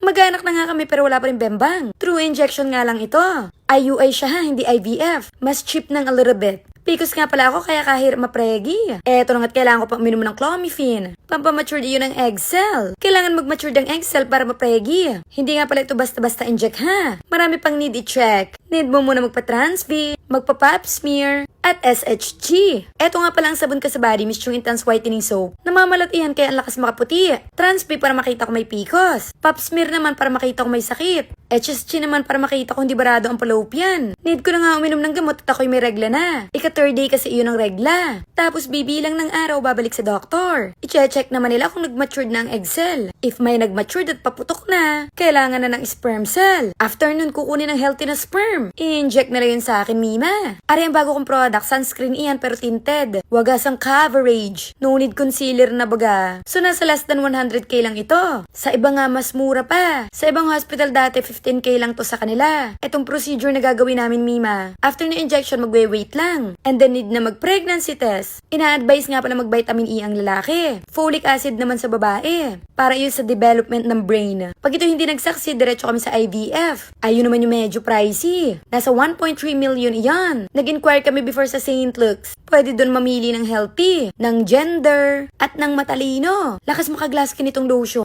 Mag-anak na nga kami pero wala pa rin bembang. True injection nga lang ito. IUI siya ha, hindi IVF. Mas cheap ng a little bit. Picos nga pala ako kaya kahit mapregi. Eto na nga't kailangan ko pang uminom ng clomiphene. Pampamature yun ng egg cell. Kailangan mag-mature ng egg cell para mapregi. Hindi nga pala ito basta-basta inject ha. Marami pang need i-check. Need mo muna magpa-trans B, magpa-pap smear, at SHG. Eto nga pala ang sabon ka sa body mist yung intense whitening soap. Namamalatihan kaya ang lakas makaputi. Trans B para makita ko may picos. Pap smear naman para makita ko may sakit. HSG naman para makita ko hindi barado ang fallopian. Need ko na nga uminom ng gamot at ako'y may regla na. Ika-third day kasi iyon ang regla. Tapos bibilang ng araw babalik sa doktor. I-check naman nila kung nag-matured na ang egg cell. If may nag-matured at paputok na, kailangan na ng sperm cell. After nun kukunin ng healthy na sperm. I-inject na rin sa akin, Mima. Ari ang bago kong product, sunscreen iyan pero tinted. Wagas ang coverage. No need concealer na baga. So nasa less than 100k lang ito. Sa iba nga mas mura pa. Sa ibang hospital dati 15k lang to sa kanila. Etong procedure na gagawin namin, Mima. After na injection, magwe-wait lang. And then need na mag-pregnancy test. Ina-advise nga pala mag-vitamin E ang lalaki. Folic acid naman sa babae. Para yun sa development ng brain. Pag ito hindi nag-succeed, diretso kami sa IVF. Ayun naman yung medyo pricey. Nasa 1.3 million iyan. Nag-inquire kami before sa St. Luke's. Pwede doon mamili ng healthy, ng gender, at ng matalino. Lakas makaglas ka nitong lotion.